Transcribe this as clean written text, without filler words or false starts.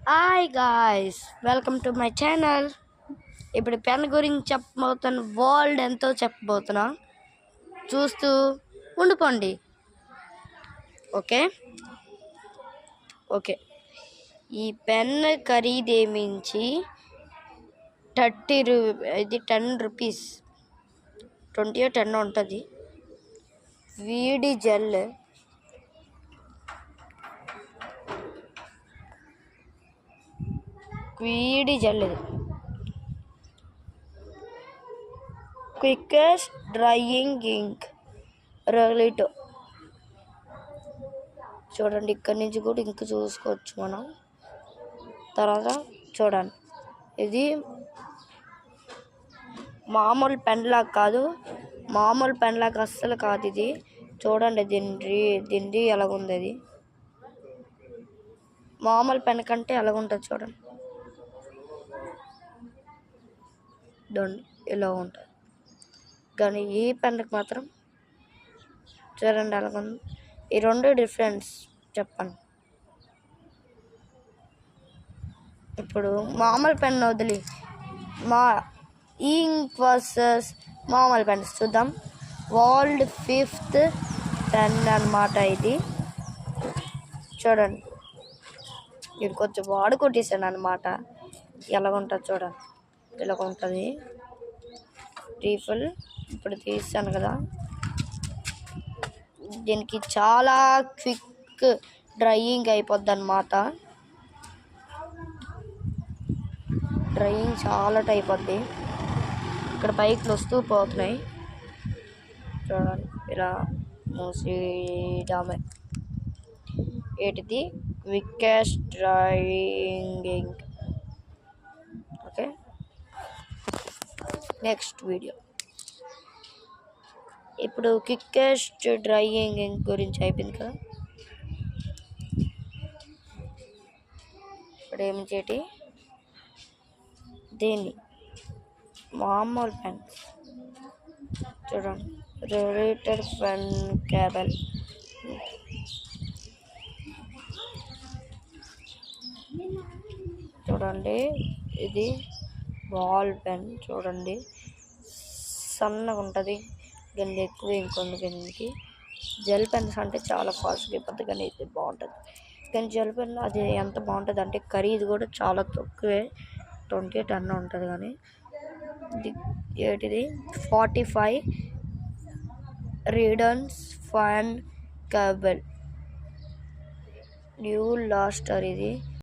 Hi guys, welcome to my channel. ఇప్పుడు pen గురించి చెప్పబోతున్న world ఎంతో చెప్పబోతున్నా, చూస్తూ ఉండిపోండి. ఓకే ఓకే ఈ పెన్ ఖరీదేమించి 10 రూపీస్, 20 or 10 ఉంటుంది. వీడి జెల్ ఇది క్వికెస్ట్ డ్రాయింగ్ ఇంక్ రెగ్లిటో. చూడండి, ఇక్కడి నుంచి కూడా ఇంక్ చూసుకోవచ్చు మనం. తర్వాత చూడండి, ఇది మామూలు పెన్లాగా కాదు, మామూలు పెన్లాగా అస్సలు కాదు ఇది. చూడండి, దీన్ని ఎలాగుంది. అది మామూలు పెన్ కంటే ఎలాగుంటుంది చూడండి. ఇలా ఉంటుంది, కానీ ఈ పెన్కి మాత్రం చూడండి ఎలాగుంది. ఈ రెండు డిఫరెన్స్ చెప్పండి. ఇప్పుడు మామూలు పెన్ వదిలి ఇంక్ వర్సెస్ మామూలు పెన్స్ చూద్దాం. వరల్డ్ 5th పెన్ అన్నమాట ఇది. చూడండి, ఇది కొంచెం వాడు కొట్టేసాను అనమాట. ఎలాగుంటుంది చూడండి, ఇలాగ ఉంటుంది రీఫిల్. ఇప్పుడు తీసాను కదా, దీనికి చాలా క్విక్ డ్రైయింగ్ అయిపోద్ది అన్నమాట. డ్రైయింగ్ చాలా అయిపోద్ది. ఇక్కడ బైక్లు వస్తూ పోతున్నాయి చూడండి, ఇలా మూసిడామే. ఏంటిది? Quickest drawing ink. Okay, next video. ఇప్పుడు క్వికెస్ట్ డ్రాయింగ్ ఇంక్ గురించి అయిపోయింది కదా. ఇప్పుడు ఏమి చేటి, దీన్ని మామూలు పెన్ చూడండి, రెగ్యులేటర్ పెన్ కేబుల్. చూడండి, ఇది బాల్ పెన్. చూడండి, సన్నగా ఉంటుంది, కింద ఎక్కువ ఇంకొంది. కిందకి జెల్ పెన్స్ అంటే చాలా ఫాస్ట్గా అయిపోతుంది, కానీ ఇది బాగుంటుంది. కానీ జెల్ పెన్ అది ఎంత బాగుంటుంది అంటే ఖరీదు కూడా చాలా తక్కువే, 20 or 10 ఉంటుంది. కానీ ఏంటిది 45 రీడన్స్ ఫన్ కేబుల్ న్యూ లాస్టర్. ఇది